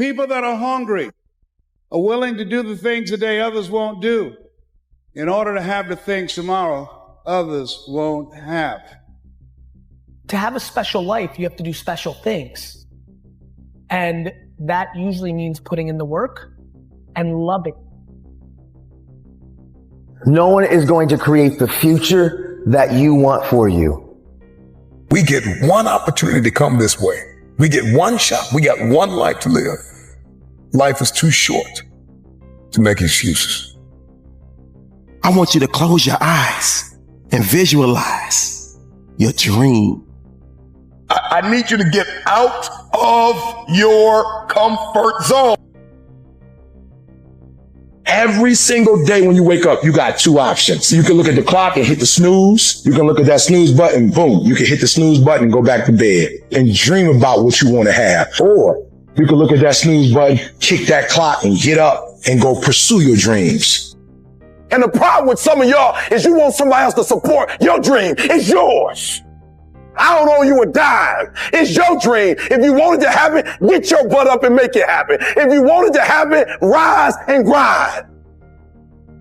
People that are hungry are willing to do the things today others won't do in order to have the things tomorrow others won't have. To have a special life, you have to do special things. And that usually means putting in the work and loving. No one is going to create the future that you want for you. We get one opportunity to come this way. We get one shot. We got one life to live. Life is too short to make excuses. I want you to close your eyes and visualize your dream. I need you to get out of your comfort zone. Every single day when you wake up, you got two options. You can look at the clock and hit the snooze. You can look at that snooze button, boom. You can hit the snooze button and go back to bed and dream about what you want to have. Or you can look at that snooze button, kick that clock and get up and go pursue your dreams. And the problem with some of y'all is you want somebody else to support your dream. It's yours. I don't owe you a dime. It's your dream. If you want it to happen, get your butt up and make it happen. If you want it to happen, rise and grind.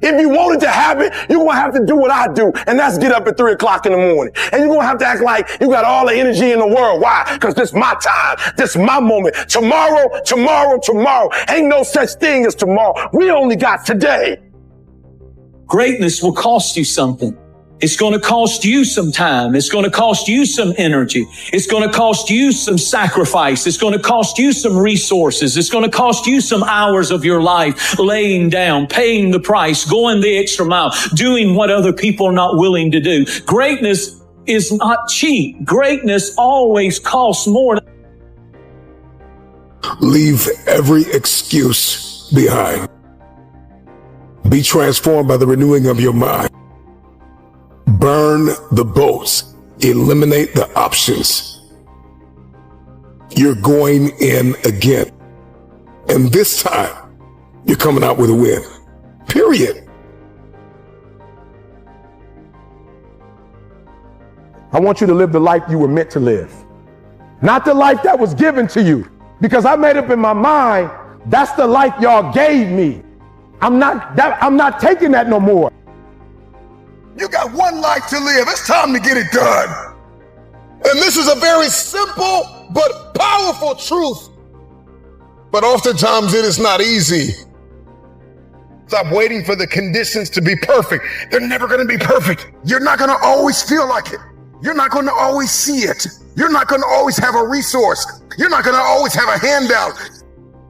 If you want it to happen, you're going to have to do what I do, and that's get up at 3 o'clock in the morning. And you're going to have to act like you got all the energy in the world. Why? Because this is my time. This is my moment. Tomorrow. Ain't no such thing as tomorrow. We only got today. Greatness will cost you something. It's going to cost you some time. It's going to cost you some energy. It's going to cost you some sacrifice. It's going to cost you some resources. It's going to cost you some hours of your life laying down, paying the price, going the extra mile, doing what other people are not willing to do. Greatness is not cheap. Greatness always costs more. Leave every excuse behind. Be transformed by the renewing of your mind. Burn the boats. Eliminate the options. You're going in again. And this time, you're coming out with a win. Period. I want you to live the life you were meant to live. Not the life that was given to you. Because I made up in my mind, that's the life y'all gave me. I'm not taking that no more. You got one life to live. It's time to get it done. And this is a very simple but powerful truth. But oftentimes it is not easy. Stop waiting for the conditions to be perfect. They're never going to be perfect. You're not going to always feel like it. You're not going to always see it. You're not going to always have a resource. You're not going to always have a handout.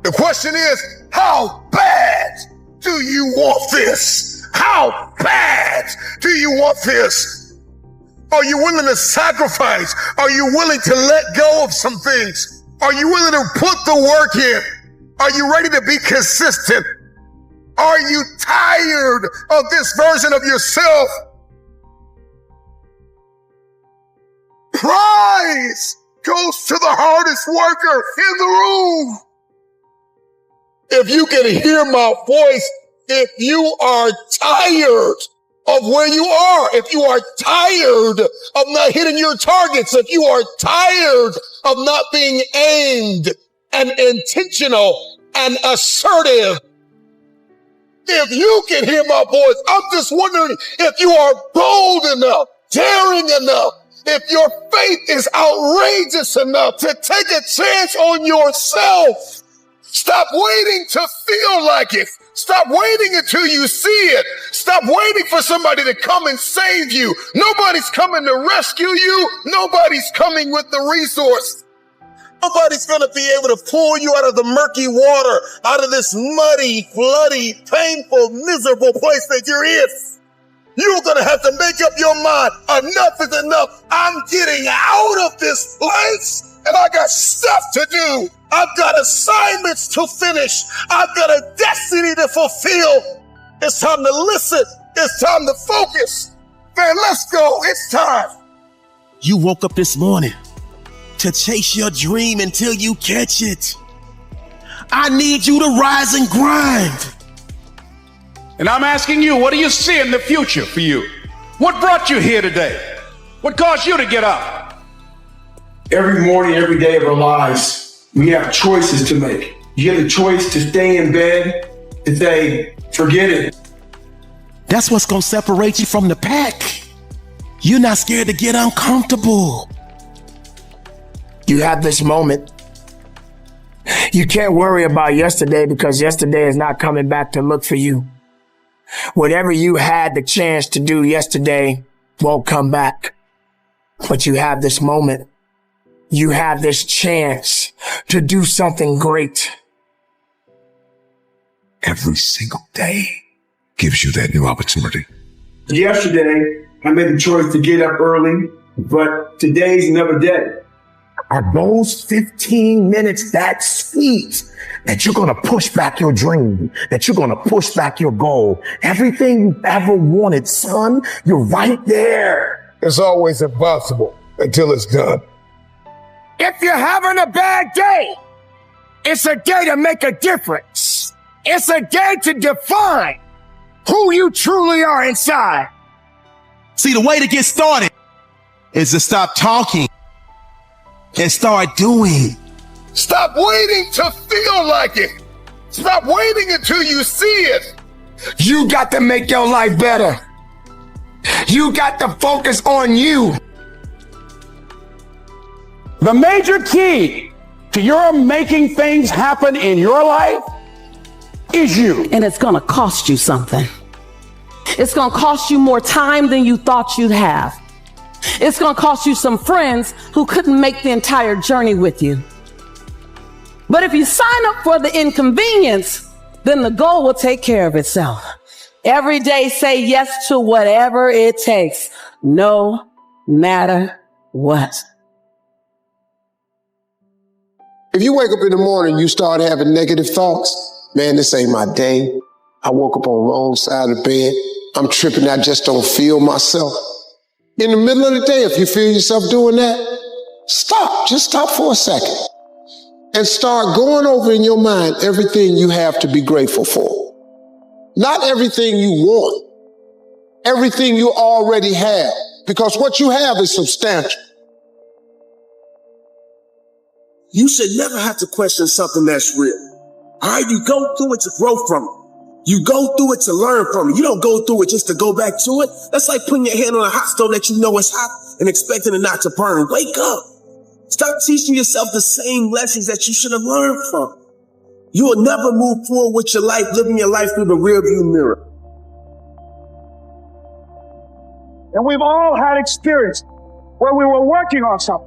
The question is, how bad do you want this? How bad do you want this? Are you willing to sacrifice? Are you willing to let go of some things? Are you willing to put the work in? Are you ready to be consistent? Are you tired of this version of yourself? Prize goes to the hardest worker in the room. If you can hear my voice, if you are tired of where you are, if you are tired of not hitting your targets, if you are tired of not being aimed and intentional and assertive, if you can hear my voice, I'm just wondering if you are bold enough, daring enough, if your faith is outrageous enough to take a chance on yourself. Stop waiting to feel like it. Stop waiting until you see it. Stop waiting for somebody to come and save you. Nobody's coming to rescue you. Nobody's coming with the resource. Nobody's going to be able to pull you out of the murky water, out of this muddy, bloody, painful, miserable place that you're in. You're going to have to make up your mind. Enough is enough. I'm getting out of this place, and I got stuff to do. I've got assignments to finish. I've got a destiny to fulfill. It's time to listen. It's time to focus. Man, let's go. It's time. You woke up this morning to chase your dream until you catch it. I need you to rise and grind. And I'm asking you, what do you see in the future for you? What brought you here today? What caused you to get up? Every morning, every day of our lives, we have choices to make. You have the choice to stay in bed, to say, forget it. That's what's gonna separate you from the pack. You're not scared to get uncomfortable. You have this moment. You can't worry about yesterday because yesterday is not coming back to look for you. Whatever you had the chance to do yesterday won't come back. But you have this moment. You have this chance to do something great. Every single day gives you that new opportunity. Yesterday, I made the choice to get up early, but today's another day. Are those 15 minutes that sweet that you're going to push back your dream, that you're going to push back your goal? Everything you've ever wanted, son, you're right there. It's always impossible until it's done. If you're having a bad day, it's a day to make a difference. It's a day to define who you truly are inside. See, the way to get started is to stop talking and start doing. Stop waiting to feel like it. Stop waiting until you see it. You got to make your life better. You got to focus on you. The major key to your making things happen in your life is you. And it's going to cost you something. It's going to cost you more time than you thought you'd have. It's going to cost you some friends who couldn't make the entire journey with you. But if you sign up for the inconvenience, then the goal will take care of itself. Every day, say yes to whatever it takes, no matter what. If you wake up in the morning, you start having negative thoughts. Man, this ain't my day. I woke up on the wrong side of the bed. I'm tripping. I just don't feel myself. In the middle of the day, if you feel yourself doing that, stop. Just stop for a second and start going over in your mind everything you have to be grateful for. Not everything you want, everything you already have, because what you have is substantial. You should never have to question something that's real. All right, you go through it to grow from it. You go through it to learn from it. You don't go through it just to go back to it. That's like putting your hand on a hot stove that you know is hot and expecting it not to burn. Wake up. Stop teaching yourself the same lessons that you should have learned from. You will never move forward with your life, living your life through the rearview mirror. And we've all had experience where we were working on something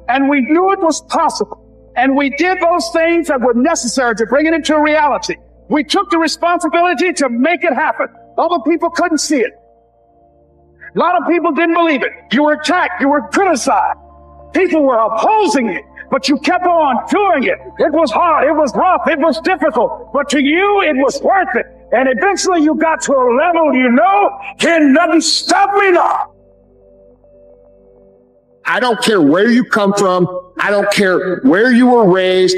and we knew it was possible. And we did those things that were necessary to bring it into reality. We took the responsibility to make it happen. Other people couldn't see it. A lot of people didn't believe it. You were attacked. You were criticized. People were opposing it, but you kept on doing it. It was hard. It was rough. It was difficult. But to you, it was worth it. And eventually you got to a level, can nothing stop me now. I don't care where you come from. I don't care where you were raised.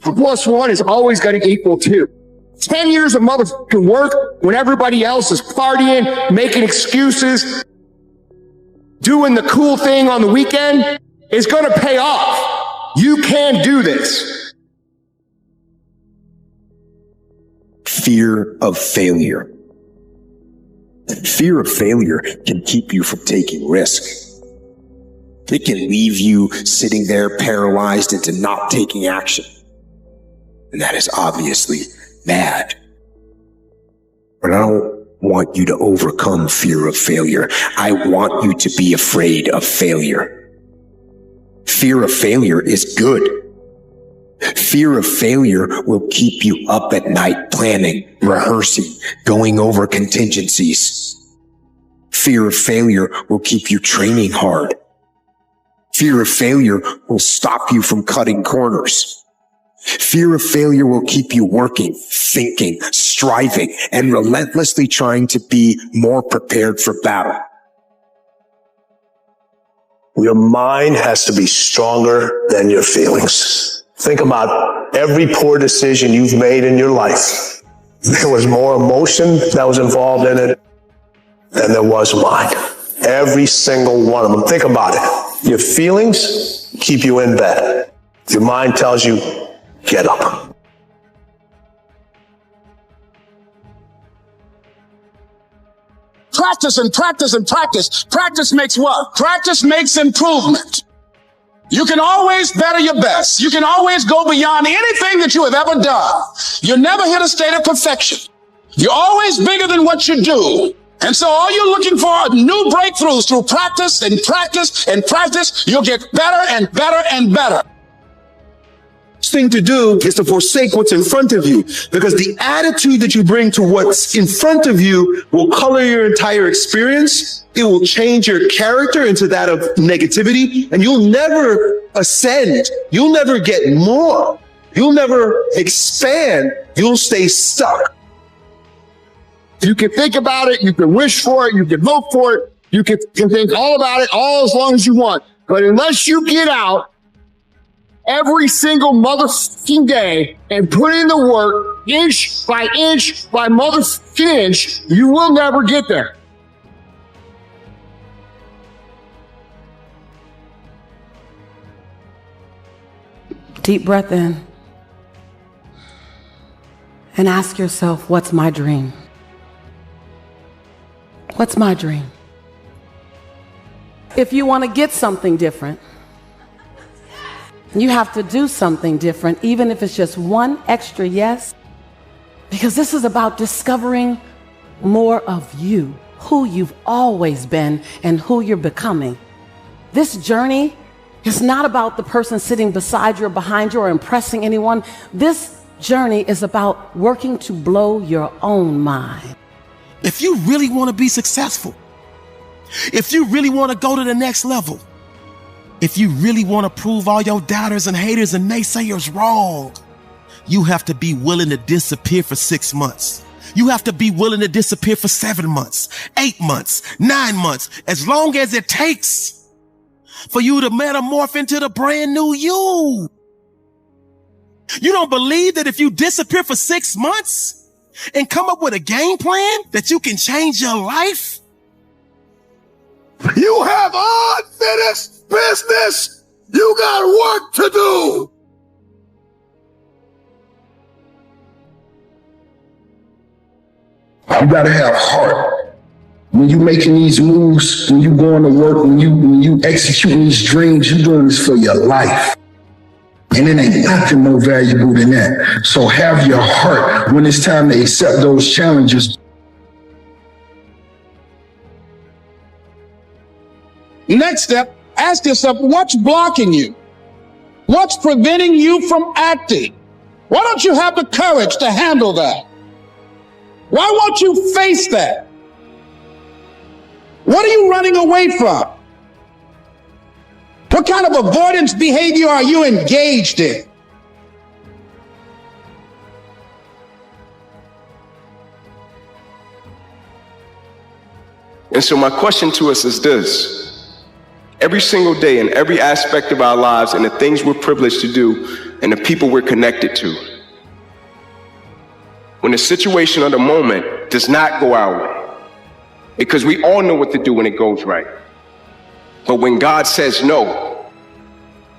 1+1 is always going to equal 2. 10 years of motherfucking work when everybody else is partying, making excuses, doing the cool thing on the weekend is going to pay off. You can do this. Fear of failure. Fear of failure can keep you from taking risks. It can leave you sitting there paralyzed into not taking action. And that is obviously bad. But I don't want you to overcome fear of failure. I want you to be afraid of failure. Fear of failure is good. Fear of failure will keep you up at night planning, rehearsing, going over contingencies. Fear of failure will keep you training hard. Fear of failure will stop you from cutting corners. Fear of failure will keep you working, thinking, striving, and relentlessly trying to be more prepared for battle. Your mind has to be stronger than your feelings. Think about every poor decision you've made in your life. There was more emotion that was involved in it than there was mine. Every single one of them. Think about it. Your feelings keep you in bed. Your mind tells you, get up. practice and practice and practice, practice makes what? Practice makes improvement. You can always better your best. You can always go beyond anything that you have ever done. You never hit a state of perfection. You're always bigger than what you do. And so all you're looking for are new breakthroughs through practice and practice and practice. You'll get better and better and better. Thing to do is to forsake what's in front of you, because the attitude that you bring to what's in front of you will color your entire experience. It will change your character into that of negativity, and you'll never ascend. You'll never get more. You'll never expand. You'll stay stuck. You can think about it, you can wish for it, you can vote for it, you can think all about it all as long as you want. But unless you get out every single motherfucking day and put in the work, inch by motherfucking inch, you will never get there. Deep breath in and ask yourself, what's my dream? What's my dream? If you want to get something different, you have to do something different, even if it's just one extra yes, because this is about discovering more of you, who you've always been and who you're becoming. This journey is not about the person sitting beside you or behind you or impressing anyone. This journey is about working to blow your own mind. If you really want to be successful, if you really want to go to the next level, if you really want to prove all your doubters and haters and naysayers wrong, you have to be willing to disappear for 6 months. You have to be willing to disappear for 7 months, 8 months, 9 months, as long as it takes for you to metamorph into the brand new you. You don't believe that if you disappear for 6 months and come up with a game plan that you can change your life? You have unfinished business. You got work to do. You gotta have heart. When you making these moves, when you going to work, when you executing these dreams, you doing this for your life. And it ain't nothing more valuable than that. So have your heart when it's time to accept those challenges. Next step, ask yourself, what's blocking you? What's preventing you from acting? Why don't you have the courage to handle that? Why won't you face that? What are you running away from? What kind of avoidance behavior are you engaged in? And so my question to us is this. Every single day in every aspect of our lives and the things we're privileged to do and the people we're connected to, when the situation or the moment does not go our way, because we all know what to do when it goes right. But when God says no,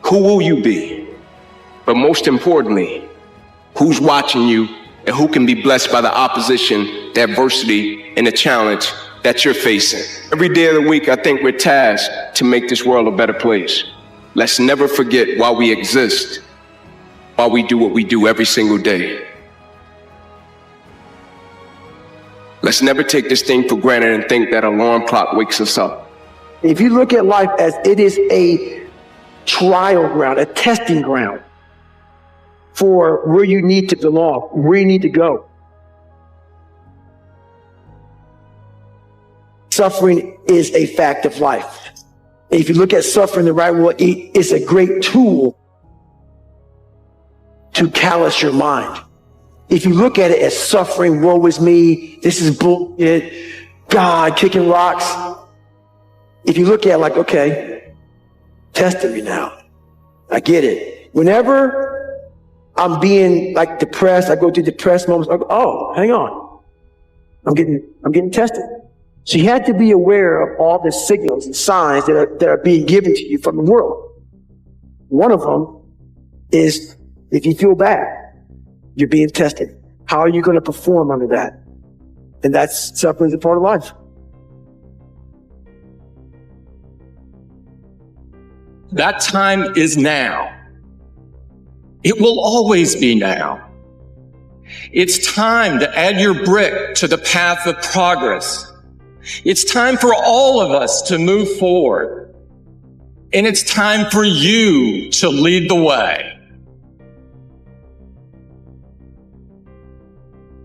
who will you be? But most importantly, who's watching you and who can be blessed by the opposition, the adversity, and the challenge that you're facing? Every day of the week, I think we're tasked to make this world a better place. Let's never forget why we exist, why we do what we do every single day. Let's never take this thing for granted and think that alarm clock wakes us up. If you look at life as it is a trial ground, a testing ground for where you need to belong, where you need to go. Suffering is a fact of life. If you look at suffering the right way, it's a great tool to callous your mind. If you look at it as suffering, woe is me, this is bullshit, God kicking rocks. If you look at it like, okay, testing me now. I get it. Whenever I'm being like depressed, I go through depressed moments, I go, oh, hang on. I'm getting tested. So you have to be aware of all the signals and signs that are being given to you from the world. One of them is if you feel bad, you're being tested. How are you going to perform under that? And that's suffering is a part of life. That time is now. It will always be now. It's time to add your brick to the path of progress. It's time for all of us to move forward. And it's time for you to lead the way.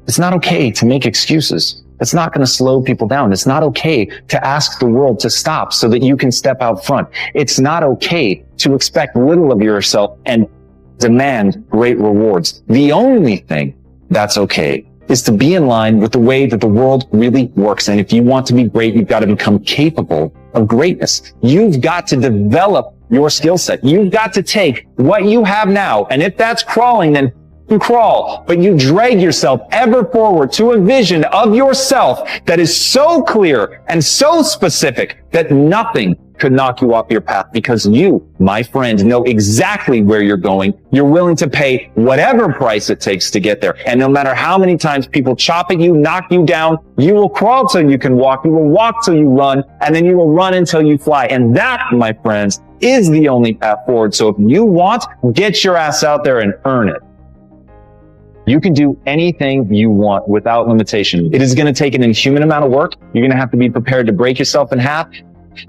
It's not okay to make excuses. It's not going to slow people down. It's not okay to ask the world to stop so that you can step out front. It's not okay to expect little of yourself and demand great rewards. The only thing that's okay is to be in line with the way that the world really works. And if you want to be great, you've got to become capable of greatness. You've got to develop your skill set. You've got to take what you have now, and if that's crawling, then you crawl, but you drag yourself ever forward to a vision of yourself that is so clear and so specific that nothing could knock you off your path, because you, my friend, know exactly where you're going. You're willing to pay whatever price it takes to get there. And no matter how many times people chop at you, knock you down, you will crawl till you can walk. You will walk till you run, and then you will run until you fly. And that, my friends, is the only path forward. So if you want, get your ass out there and earn it. You can do anything you want without limitation. It is going to take an inhuman amount of work. You're going to have to be prepared to break yourself in half.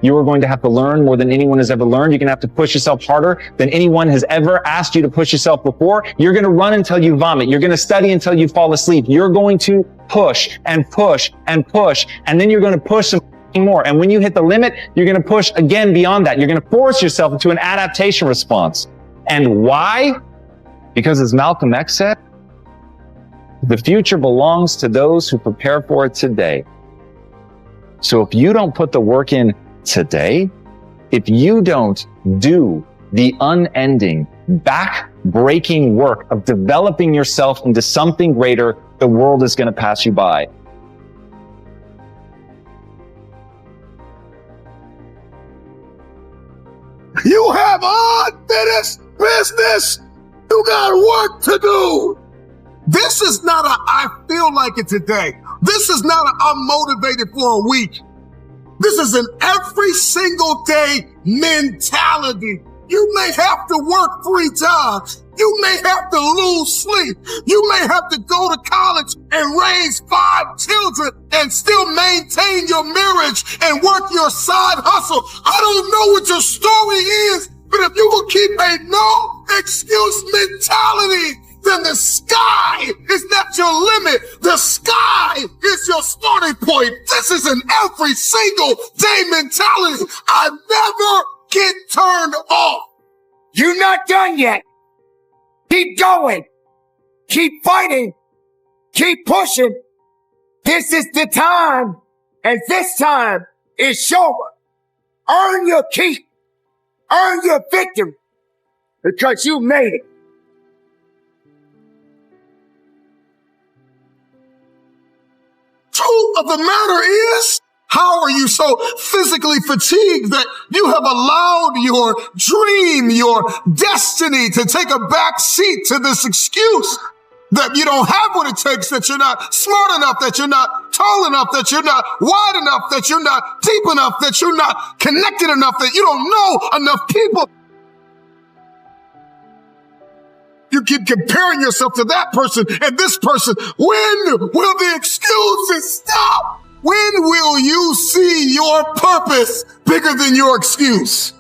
You are going to have to learn more than anyone has ever learned. You're going to have to push yourself harder than anyone has ever asked you to push yourself before. You're going to run until you vomit. You're going to study until you fall asleep. You're going to push and push and push, and then you're going to push some more. And when you hit the limit, you're going to push again beyond that. You're going to force yourself into an adaptation response. And why? Because as Malcolm X said, the future belongs to those who prepare for it today. So if you don't put the work in today, if you don't do the unending, back-breaking work of developing yourself into something greater, the world is going to pass you by. You have unfinished business. You got work to do. This is not a I feel like it today. This is not a I'm motivated for a week. This is an every single day mentality. You may have to work 3 jobs. You may have to lose sleep. You may have to go to college and raise 5 children and still maintain your marriage and work your side hustle. I don't know what your story is, but if you will keep a no excuse mentality, then the sky is not your limit. The sky is your starting point. This is an every single day mentality. I never get turned off. You're not done yet. Keep going. Keep fighting. Keep pushing. This is the time, and this time is sure. Earn your keep. Earn your victory, because you made it. Truth of the matter is, how are you so physically fatigued that you have allowed your dream, your destiny to take a back seat to this excuse that you don't have what it takes, that you're not smart enough, that you're not tall enough, that you're not wide enough, that you're not deep enough, that you're not connected enough, that you don't know enough people? You keep comparing yourself to that person and this person. When will the excuses stop? When will you see your purpose bigger than your excuse?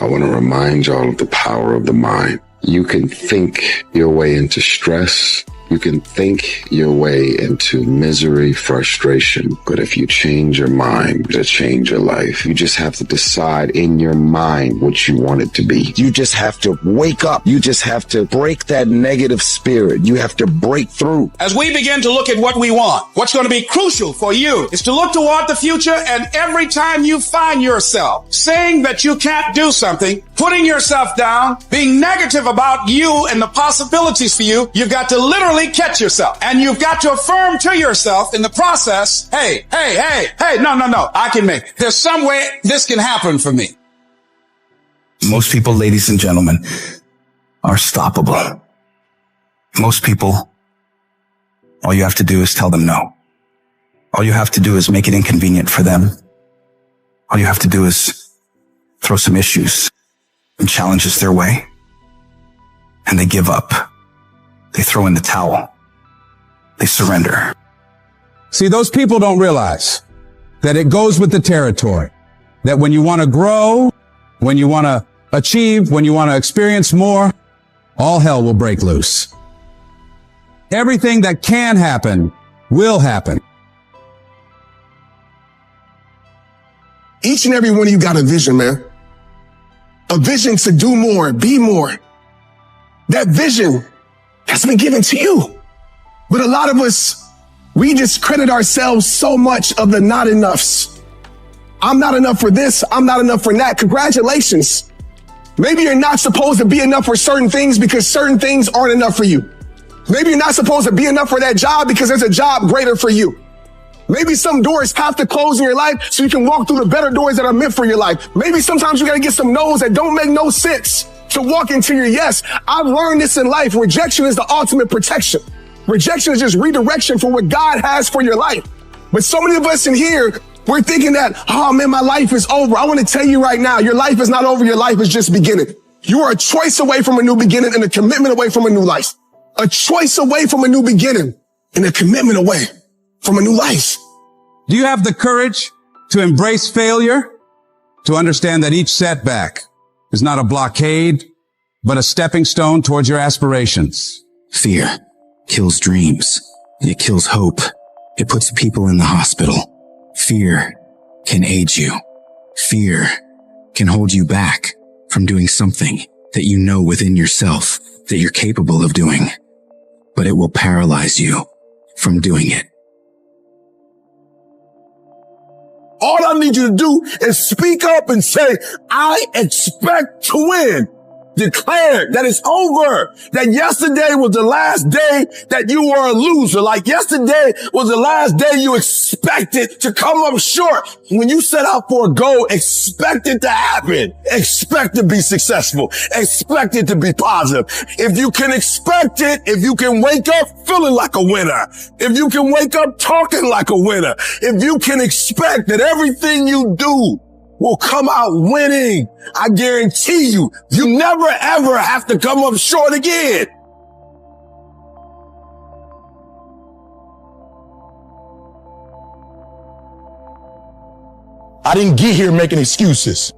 I want to remind y'all of the power of the mind. You can think your way into stress. You can think your way into misery, frustration. But if you change your mind to change your life, you just have to decide in your mind what you want it to be. You just have to wake up. You just have to break that negative spirit. You have to break through. As we begin to look at what we want, what's going to be crucial for you is to look toward the future, and every time you find yourself saying that you can't do something, putting yourself down, being negative about you and the possibilities for you, you've got to literally catch yourself. And you've got to affirm to yourself in the process, hey, no, I can make it. There's some way this can happen for me. Most people, ladies and gentlemen, are stoppable. Most people, all you have to do is tell them no. All you have to do is make it inconvenient for them. All you have to do is throw some issues and challenges their way. And they give up. They throw in the towel. They surrender. See, those people don't realize that it goes with the territory. That when you want to grow, when you want to achieve, when you want to experience more, all hell will break loose. Everything that can happen will happen. Each and every one of you got a vision, man. A vision to do more, be more. That vision has been given to you. But a lot of us, we discredit ourselves so much of the not enoughs. I'm not enough for this. I'm not enough for that. Congratulations. Maybe you're not supposed to be enough for certain things because certain things aren't enough for you. Maybe you're not supposed to be enough for that job because there's a job greater for you. Maybe some doors have to close in your life so you can walk through the better doors that are meant for your life. Maybe sometimes you got to get some no's that don't make no sense to walk into your yes. I've learned this in life. Rejection is the ultimate protection. Rejection is just redirection for what God has for your life. But so many of us in here, we're thinking that, oh man, my life is over. I want to tell you right now, your life is not over. Your life is just beginning. You are a choice away from a new beginning and a commitment away from a new life. A choice away from a new beginning and a commitment away from a new life. Do you have the courage to embrace failure? To understand that each setback is not a blockade, but a stepping stone towards your aspirations? Fear kills dreams. It kills hope. It puts people in the hospital. Fear can age you. Fear can hold you back from doing something that you know within yourself that you're capable of doing, but it will paralyze you from doing it. All I need you to do is speak up and say, I expect to win. Declare that it's over. That yesterday was the last day that you were a loser. Like yesterday was the last day you expected to come up short. When you set out for a goal, expect it to happen. Expect to be successful. Expect it to be positive. If you can expect it, if you can wake up feeling like a winner, if you can wake up talking like a winner, if you can expect that everything you do will come out winning, I guarantee you, you never ever have to come up short again. I didn't get here making excuses.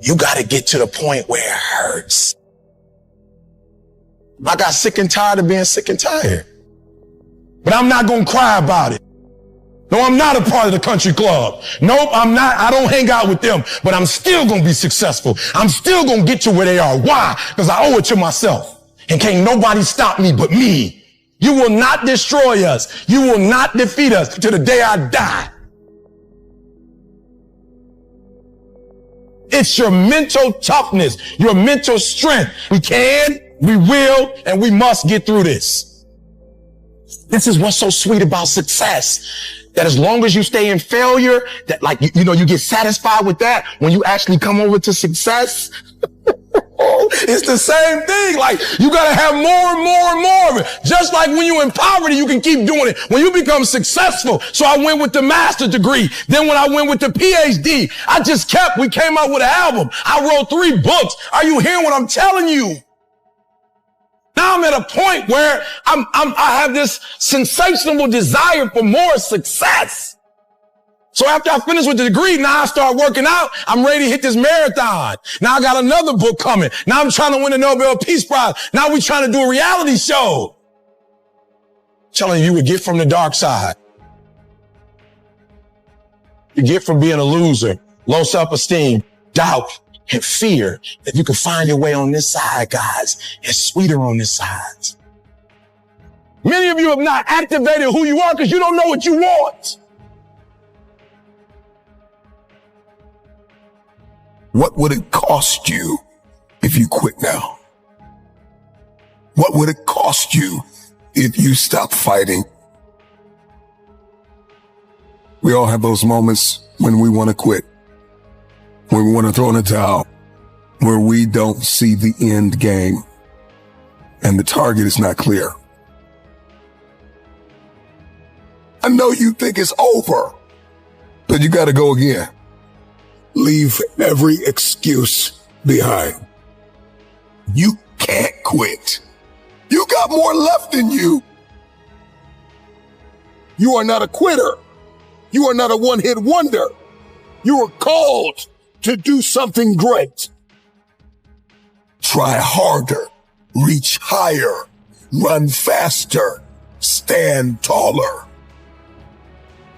You got to get to the point where it hurts. I got sick and tired of being sick and tired. But I'm not going to cry about it. No, I'm not a part of the country club. Nope, I'm not. I don't hang out with them, but I'm still going to be successful. I'm still going to get to where they are. Why? Because I owe it to myself. And can't nobody stop me but me. You will not destroy us. You will not defeat us to the day I die. It's your mental toughness, your mental strength. We can, we will, and we must get through this. This is what's so sweet about success. That as long as you stay in failure, that like, you get satisfied with that. When you actually come over to success, it's the same thing. Like, you got to have more and more and more of it. Just like when you're in poverty, you can keep doing it. When you become successful. So I went with the master's degree. Then when I went with the PhD, we came out with an album. I wrote 3 books. Are you hearing what I'm telling you? Now I'm at a point where I have this sensational desire for more success. So after I finish with the degree, now I start working out. I'm ready to hit this marathon. Now I got another book coming. Now I'm trying to win the Nobel Peace Prize. Now we're trying to do a reality show. Telling you would get from the dark side. You get from being a loser, low self-esteem, doubt, and fear. If you can find your way on this side, guys, it's sweeter on this side. Many of you have not activated who you are because you don't know what you want. What would it cost you if you quit now? What would it cost you if you stop fighting? We all have those moments when we want to quit, when we want to throw in the towel, where we don't see the end game and the target is not clear. I know you think it's over, but you got to go again. Leave every excuse behind. You can't quit. You got more left in you. You are not a quitter. You are not a one-hit wonder. You are called to do something great. Try harder, reach higher, run faster, stand taller.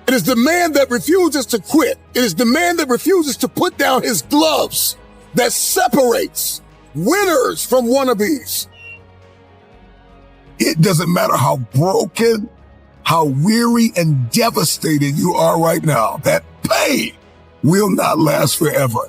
It is the man that refuses to quit. It is the man that refuses to put down his gloves that separates winners from wannabes. It doesn't matter how broken, how weary and devastated you are right now. That pain will not last forever.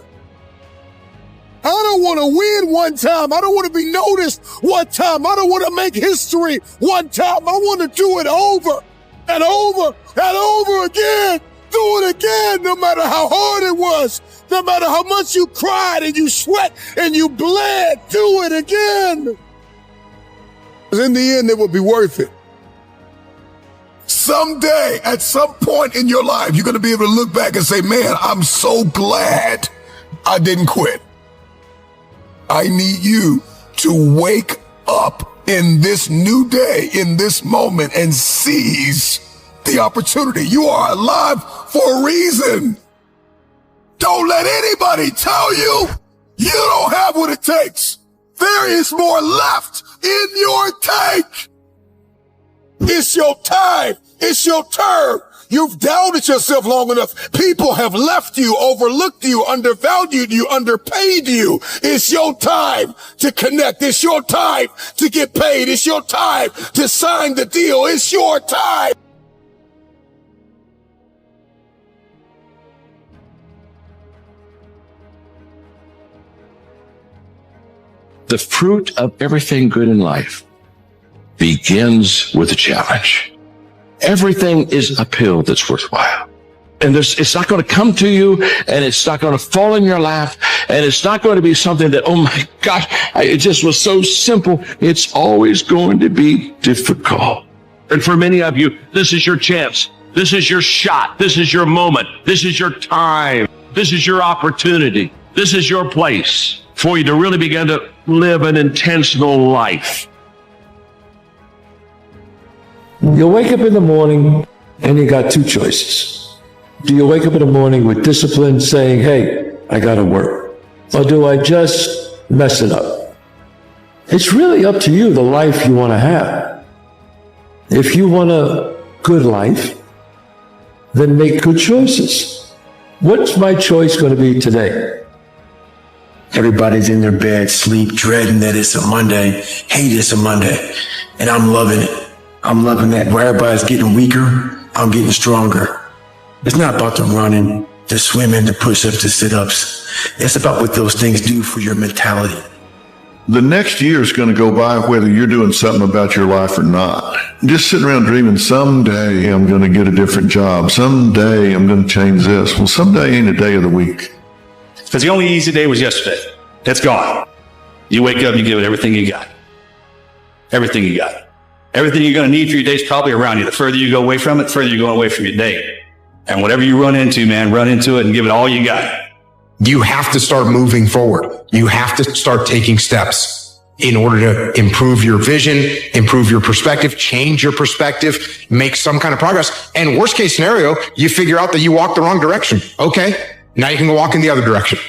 I don't want to win one time. I don't want to be noticed one time. I don't want to make history one time. I want to do it over and over and over again. Do it again, no matter how hard it was, no matter how much you cried and you sweat and you bled. Do it again. Because in the end, it will be worth it. Someday, at some point in your life, you're going to be able to look back and say, man, I'm so glad I didn't quit. I need you to wake up in this new day, in this moment, and seize the opportunity. You are alive for a reason. Don't let anybody tell you you don't have what it takes. There is more left in your tank. It's your time. It's your turn. You've doubted yourself long enough. People have left you, overlooked you, undervalued you, underpaid you. It's your time to connect. It's your time to get paid. It's your time to sign the deal. It's your time. The fruit of everything good in life begins with a challenge. Everything is uphill that's worthwhile. And it's not going to come to you, and it's not going to fall in your lap, and it's not going to be something that, oh my gosh, it just was so simple. It's always going to be difficult. And for many of you, this is your chance. This is your shot. This is your moment. This is your time. This is your opportunity. This is your place for you to really begin to live an intentional life. You wake up in the morning and you got two choices. Do you wake up in the morning with discipline saying, hey, I gotta work? Or do I just mess it up? It's really up to you, the life you want to have. If you want a good life, then make good choices. What's my choice going to be today? Everybody's in their bed, sleep, dreading that it's a Monday. Hate it's a Monday. And I'm loving it. I'm loving that. Where everybody's getting weaker, I'm getting stronger. It's not about the running, the swimming, the push-ups, the sit-ups. It's about what those things do for your mentality. The next year is going to go by whether you're doing something about your life or not. Just sitting around dreaming, someday I'm going to get a different job. Someday I'm going to change this. Well, someday ain't a day of the week. Because the only easy day was yesterday. It's gone. You wake up, you give it everything you got. Everything you got. Everything you're going to need for your day is probably around you. The further you go away from it, the further you're going away from your day. And whatever you run into, man, run into it and give it all you got. You have to start moving forward. You have to start taking steps in order to improve your vision, improve your perspective, change your perspective, make some kind of progress. And worst case scenario, you figure out that you walked the wrong direction. Okay, now you can go walk in the other direction.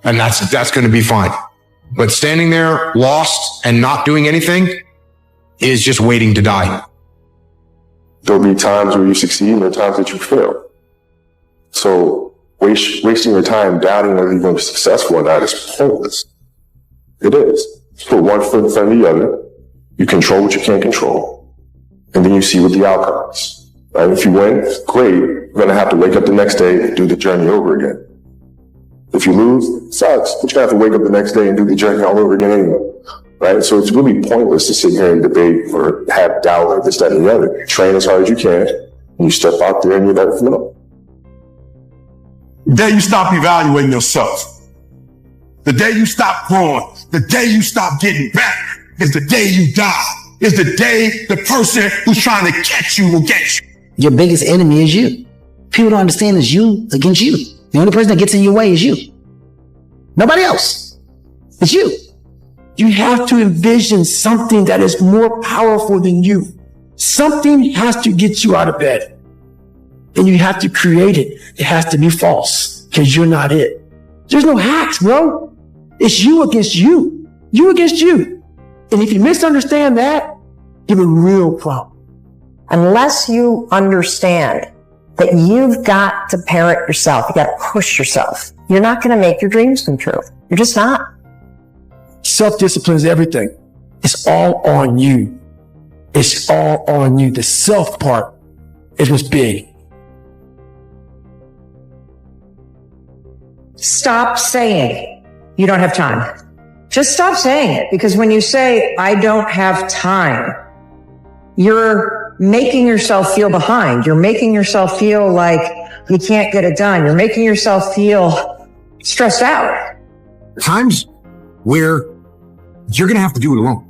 And that's going to be fine. But standing there lost and not doing anything is just waiting to die. There'll be times where you succeed and there are times that you fail. So wasting your time doubting whether you're going to be successful or not is pointless. It is. Just put one foot in front of the other. You control what you can't control. And then you see what the outcome is. Right? If you win, great. You're going to have to wake up the next day and do the journey over again. If you lose, it sucks. But you're going to have to wake up the next day and do the journey all over again anyway. Right? So it's really pointless to sit here and debate or have doubt or this, that, and the other. Train as hard as you can. And you step out there and you let it flow. The day you stop evaluating yourself, the day you stop growing, the day you stop getting better is the day you die. Is the day the person who's trying to catch you will get you. Your biggest enemy is you. People don't understand it's you against you. The only person that gets in your way is you. Nobody else. It's you. You have to envision something that is more powerful than you. Something has to get you out of bed. And you have to create it. It has to be false because you're not it. There's no hacks, bro. It's you against you. You against you. And if you misunderstand that, you have a real problem. Unless you understand that you've got to parent yourself, you got to push yourself, you're not going to make your dreams come true. You're just not. Self-discipline is everything. It's all on you. It's all on you. The self part is what's big. Stop saying you don't have time. Just stop saying it, because when you say, I don't have time, you're making yourself feel behind. You're making yourself feel like you can't get it done. You're making yourself feel stressed out. Times where you're going to have to do it alone.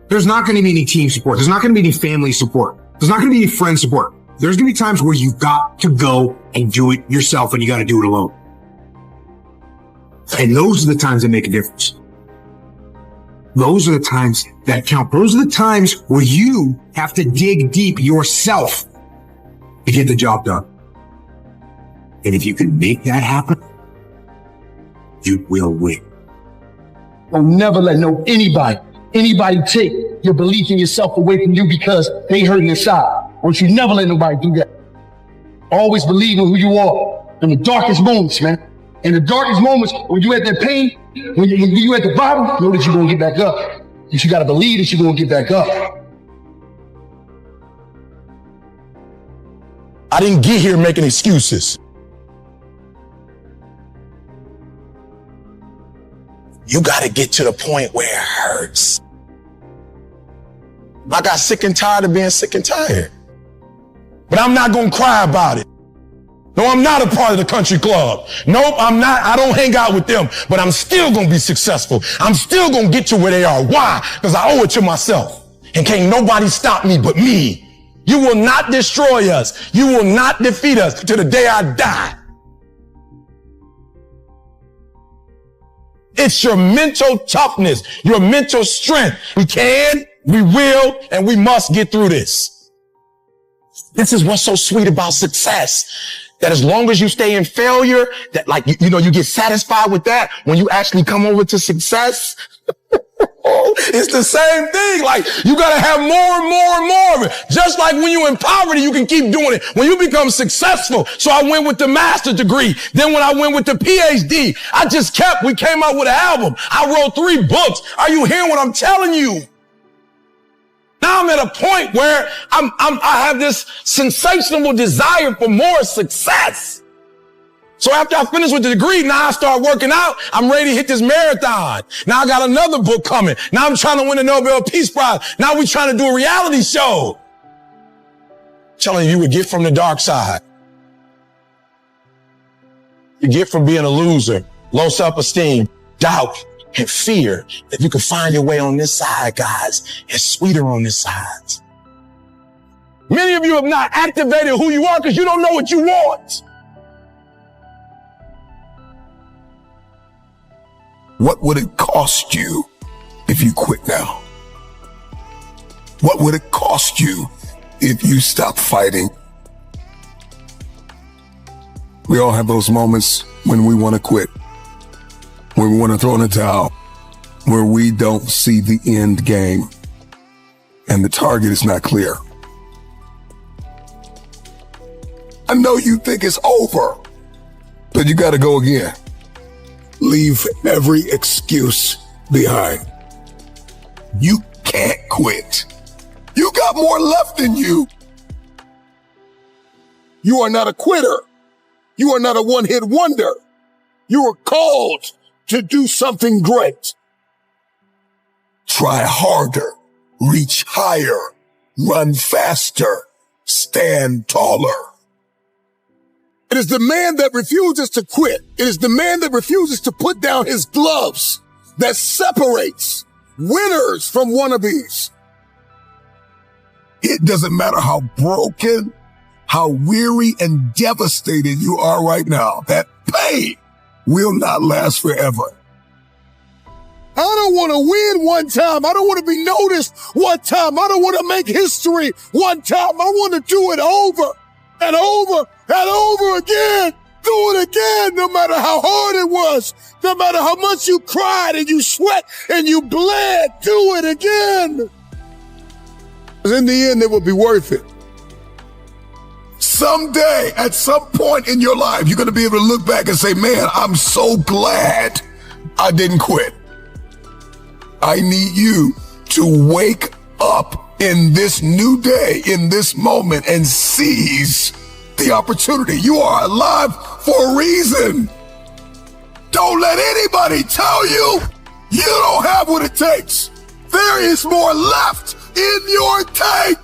There's not going to be any team support. There's not going to be any family support. There's not going to be any friend support. There's going to be times where you've got to go and do it yourself, and you got to do it alone. And those are the times that make a difference. Those are the times that count. Those are the times where you have to dig deep yourself to get the job done. And if you can make that happen, you will win. Don't never let anybody take your belief in yourself away from you because they hurting inside. Or you never let nobody do that. Always believe in who you are in the darkest moments, man. In the darkest moments, when you at that pain, when you at the bottom, know that you're going to get back up. And you got to believe that you're going to get back up. I didn't get here making excuses. You got to get to the point where it hurts. I got sick and tired of being sick and tired. But I'm not going to cry about it. No, I'm not a part of the country club. Nope, I'm not. I don't hang out with them, but I'm still going to be successful. I'm still going to get to where they are. Why? Because I owe it to myself. And can't nobody stop me but me. You will not destroy us. You will not defeat us to the day I die. It's your mental toughness, your mental strength. We can, we will, and we must get through this. This is what's so sweet about success. That as long as you stay in failure, that like, you get satisfied with that. When you actually come over to success, it's the same thing. Like, you gotta have more and more and more of it. Just like when you're in poverty, you can keep doing it. When you become successful. So I went with the master's degree. Then when I went with the PhD, we came out with an album. I wrote 3 books. Are you hearing what I'm telling you? Now I'm at a point where I have this sensational desire for more success. So after I finish with the degree, now I start working out. I'm ready to hit this marathon. Now I got another book coming. Now I'm trying to win a Nobel Peace Prize. Now we're trying to do a reality show. Telling you would get from the dark side. You get from being a loser, low self-esteem, doubt, and fear. If you can find your way on this side, guys, it's sweeter on this side. Many of you have not activated who you are because you don't know what you want. What would it cost you if you quit now? What would it cost you if you stop fighting? We all have those moments when we want to quit, when we want to throw in the towel, where we don't see the end game and the target is not clear. I know you think it's over, but you got to go again. Leave every excuse behind. You can't quit. You got more left in you. You are not a quitter. You are not a one-hit wonder. You are called to do something great. Try harder, reach higher, run faster, stand taller. It is the man that refuses to quit. It is the man that refuses to put down his gloves that separates winners from wannabes. It doesn't matter how broken, how weary and devastated you are right now. That pain will not last forever. I don't want to win one time. I don't want to be noticed one time. I don't want to make history one time. I want to do it over and over and over again. Do it again, no matter how hard it was, no matter how much you cried and you sweat and you bled. Do it again. In the end, it will be worth it. Someday, at some point in your life, you're going to be able to look back and say, man, I'm so glad I didn't quit. I need you to wake up in this new day, in this moment, and seize the opportunity. You are alive for a reason. Don't let anybody tell you you don't have what it takes. There is more left in your tank.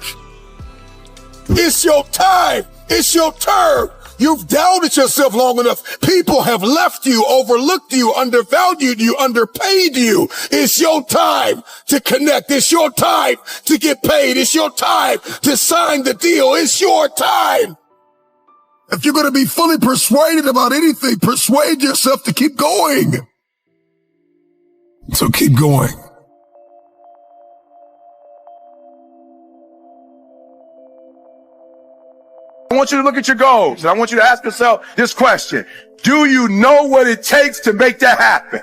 It's your time. It's your turn. You've doubted yourself long enough. People have left you, overlooked you, undervalued you, underpaid you. It's your time to connect. It's your time to get paid. It's your time to sign the deal. It's your time. If you're going to be fully persuaded about anything, persuade yourself to keep going. So keep going. I want you to look at your goals, and I want you to ask yourself this question. Do you know what it takes to make that happen?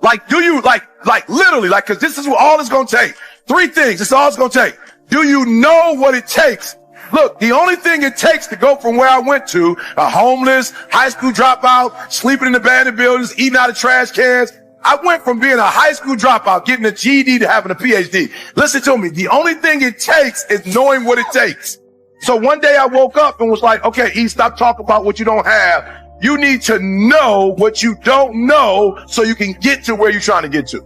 Like, do you, like literally, like, cause this is what all it's gonna take. 3 things, it's all it's gonna take. Do you know what it takes? Look, the only thing it takes to go from where I went to, a homeless, high school dropout, sleeping in abandoned buildings, eating out of trash cans, I went from being a high school dropout, getting a GED to having a PhD. Listen to me, the only thing it takes is knowing what it takes. So one day I woke up and was like, okay, E, stop talking about what you don't have. You need to know what you don't know so you can get to where you're trying to get to.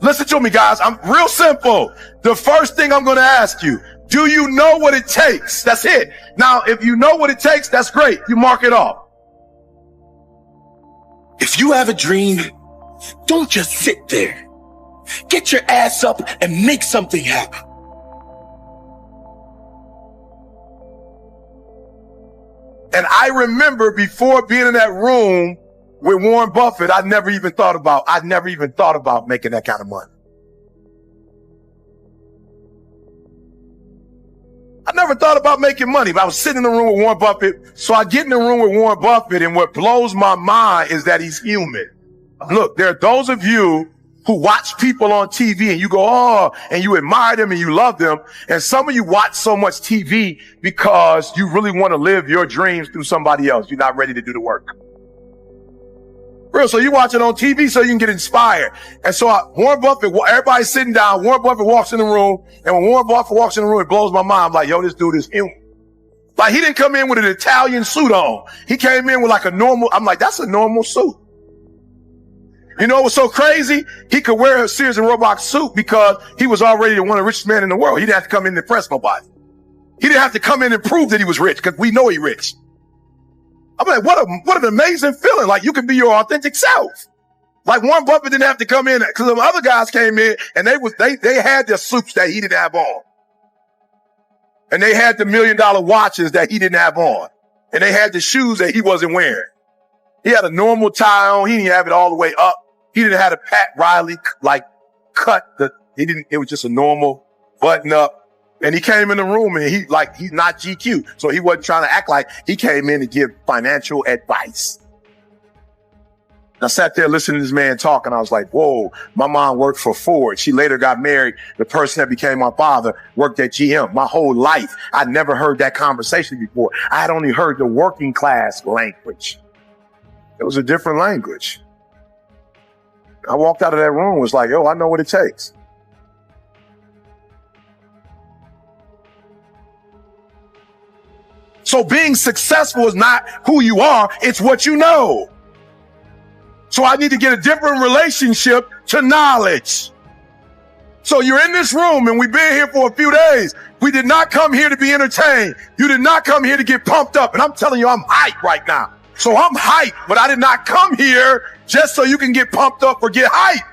Listen to me, guys. I'm real simple. The first thing I'm going to ask you, do you know what it takes? That's it. Now, if you know what it takes, that's great. You mark it off. If you have a dream, don't just sit there. Get your ass up and make something happen. And I remember before being in that room with Warren Buffett, I never even thought about making that kind of money. I never thought about making money, but I was sitting in the room with Warren Buffett. So I get in the room with Warren Buffett, and what blows my mind is that he's human. Look, there are those of you who watch people on TV and you go, oh, and you admire them and you love them. And some of you watch so much TV because you really want to live your dreams through somebody else. You're not ready to do the work. Real. So you watch it on TV so you can get inspired. And so Warren Buffett, everybody's sitting down. Warren Buffett walks in the room. And when Warren Buffett walks in the room, it blows my mind. I'm like, yo, this dude is human. Like, he didn't come in with an Italian suit on. He came in with like a normal, I'm like, that's a normal suit. You know what's so crazy? He could wear a Sears and Roebuck suit because he was already one of the richest men in the world. He didn't have to come in and impress nobody. He didn't have to come in and prove that he was rich because we know he's rich. I'm like, what an amazing feeling. Like, you can be your authentic self. Like, Warren Buffett didn't have to come in because the other guys came in and they had their suits that he didn't have on. And they had the $1 million watches that he didn't have on. And they had the shoes that he wasn't wearing. He had a normal tie on. He didn't have it all the way up. He didn't have a Pat Riley, like, cut. It was just a normal button up. And he came in the room and he's not GQ. So he wasn't trying to act like he came in to give financial advice. I sat there listening to this man talk and I was like, whoa, my mom worked for Ford. She later got married. The person that became my father worked at GM. My whole life, I'd never heard that conversation before. I had only heard the working class language. It was a different language. I walked out of that room and was like, yo, I know what it takes. So being successful is not who you are, it's what you know. So I need to get a different relationship to knowledge. So you're in this room and we've been here for a few days. We did not come here to be entertained. You did not come here to get pumped up. And I'm telling you, I'm hyped right now. So I'm hyped, but I did not come here just so you can get pumped up or get hyped.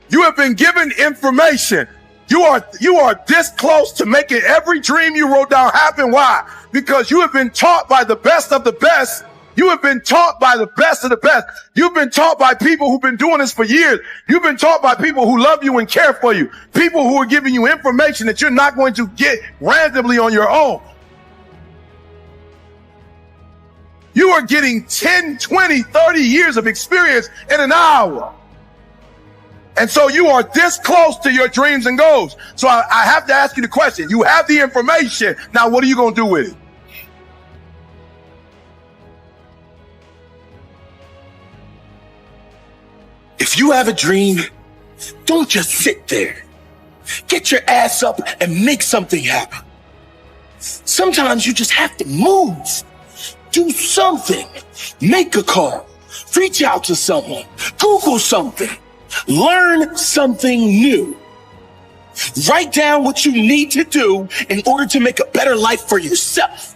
You have been given information. You are this close to making every dream you wrote down happen. Why? Because you have been taught by the best of the best. You have been taught by the best of the best. You've been taught by people who've been doing this for years. You've been taught by people who love you and care for you. People who are giving you information that you're not going to get randomly on your own. You are getting 10, 20, 30 years of experience in an hour. And so you are this close to your dreams and goals. So I have to ask you the question. You have the information. Now, what are you going to do with it? If you have a dream, don't just sit there. Get your ass up and make something happen. Sometimes you just have to move. Do something. Make a call. Reach out to someone. Google something. Learn something new. Write down what you need to do in order to make a better life for yourself.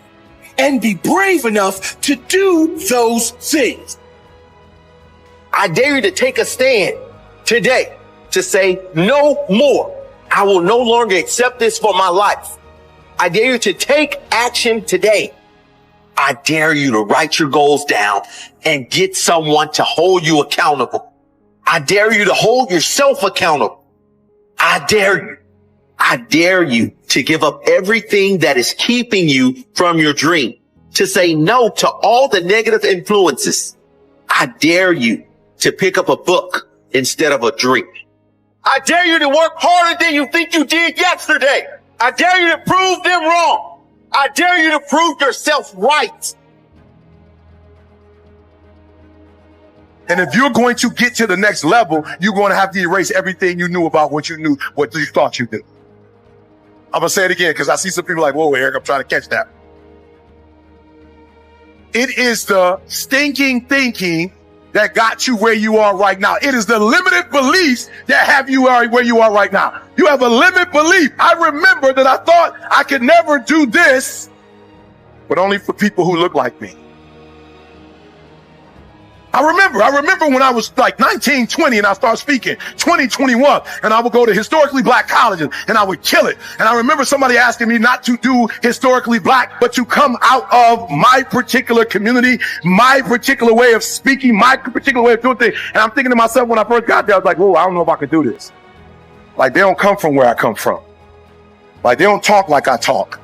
And be brave enough to do those things. I dare you to take a stand today to say no more. I will no longer accept this for my life. I dare you to take action today. I dare you to write your goals down and get someone to hold you accountable. I dare you to hold yourself accountable. I dare you to give up everything that is keeping you from your dream, to say no to all the negative influences. I dare you to pick up a book instead of a drink. I dare you to work harder than you think you did yesterday. I dare you to prove them wrong. I dare you to prove yourself right. And if you're going to get to the next level, you're going to have to erase everything you knew about what you thought you knew. I'm going to say it again because I see some people like, whoa, Eric, I'm trying to catch that. It is the stinking thinking that got you where you are right now. It is the limited beliefs that have you where you are right now. You have a limited belief. I remember that I thought I could never do this, but only for people who look like me. I remember when I was like 19, 20 and I started speaking, 20, 21, and I would go to historically black colleges and I would kill it. And I remember somebody asking me not to do historically black, but to come out of my particular community, my particular way of speaking, my particular way of doing things. And I'm thinking to myself when I first got there, I was like, whoa, I don't know if I could do this. Like they don't come from where I come from. Like they don't talk like I talk.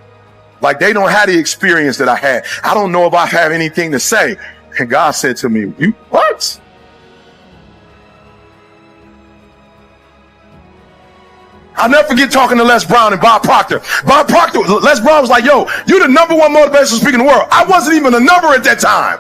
Like they don't have the experience that I had. I don't know if I have anything to say. And God said to me, you what? I'll never forget talking to Les Brown and Bob Proctor. Les Brown was like, yo, you're the #1 motivational speaker in the world. I wasn't even a number at that time.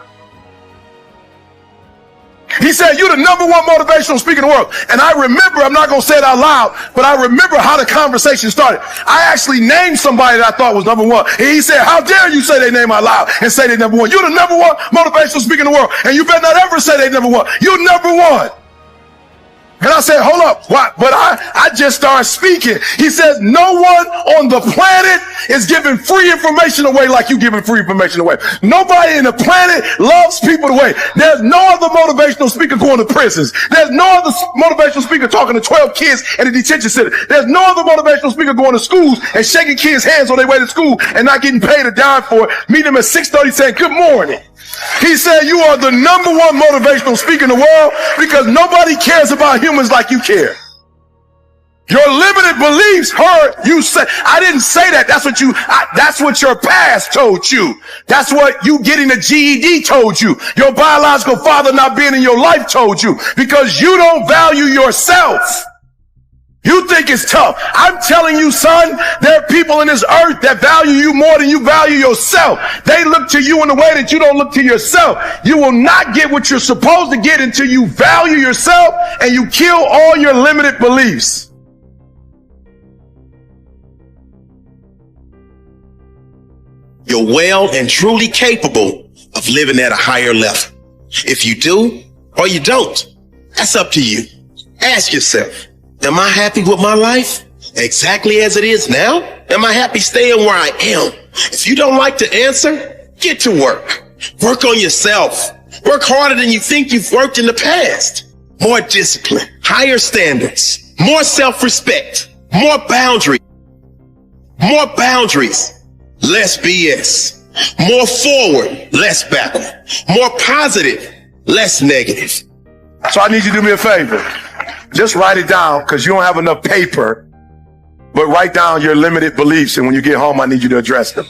He said, you're the #1 motivational speaker in the world. And I remember, I'm not going to say it out loud, but I remember how the conversation started. I actually named somebody that I thought was #1. And he said, how dare you say their name out loud and say they're #1. You're the #1 motivational speaker in the world. And you better not ever say they're #1. You're #1. And I said, hold up, what? But I just started speaking. He says, no one on the planet is giving free information away like you giving free information away. Nobody in the planet loves people the way. There's no other motivational speaker going to prisons. There's no other motivational speaker talking to 12 kids at a detention center. There's no other motivational speaker going to schools and shaking kids' hands on their way to school and not getting paid a dime for it. Meet them at 6:30 saying, good morning. He said, you are the #1 motivational speaker in the world because nobody cares about humans like you care. Your limited beliefs hurt you say. I didn't say that. That's what your past told you. That's what you getting a GED told you. Your biological father not being in your life told you because you don't value yourself. You think it's tough. I'm telling you, son, there are people in this earth that value you more than you value yourself. They look to you in a way that you don't look to yourself. You will not get what you're supposed to get until you value yourself and you kill all your limited beliefs. You're well and truly capable of living at a higher level. If you do or you don't, that's up to you. Ask yourself, am I happy with my life exactly as it is now? Am I happy staying where I am? If you don't like to answer, get to work. Work on yourself. Work harder than you think you've worked in the past. More discipline, higher standards, more self-respect, More boundaries. More boundaries. Less BS. More forward, less backward. More positive, less negative. So I need you to do me a favor. Just write it down because you don't have enough paper. But write down your limited beliefs, and when you get home, I need you to address them.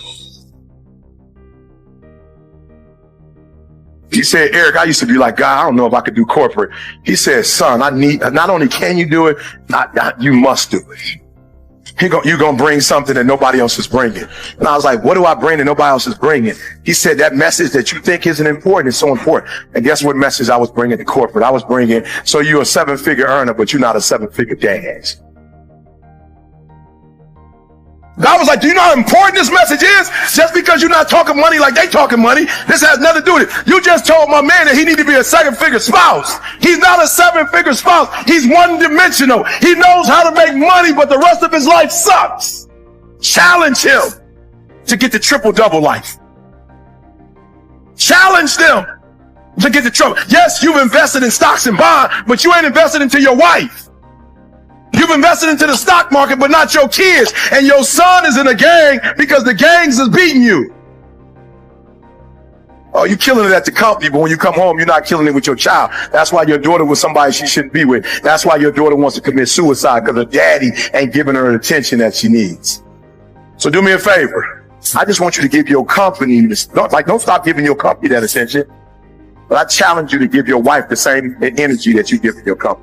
He said, Eric, I used to be like, God, I don't know if I could do corporate. He said, son, not only can you do it, you must do it. You're going to bring something that nobody else is bringing. And I was like, what do I bring that nobody else is bringing? He said, that message that you think isn't important is so important. And guess what message I was bringing to corporate? I was bringing, so you're a 7-figure earner, but you're not a 7-figure dad. God was like, do you know how important this message is? Just because you're not talking money like they talking money, this has nothing to do with it. You just told my man that he need to be a 7-figure spouse. He's not a 7-figure spouse. He's one-dimensional. He knows how to make money, but the rest of his life sucks. Challenge him to get the triple-double life. Challenge them to get the trouble. Yes, you've invested in stocks and bonds, but you ain't invested into your wife. You've invested into the stock market, but not your kids. And your son is in a gang because the gangs is beating you. Oh, you're killing it at the company, but when you come home, you're not killing it with your child. That's why your daughter was somebody she shouldn't be with. That's why your daughter wants to commit suicide, because her daddy ain't giving her the attention that she needs. So do me a favor. I just want you to give your company, don't stop giving your company that attention. But I challenge you to give your wife the same energy that you give to your company.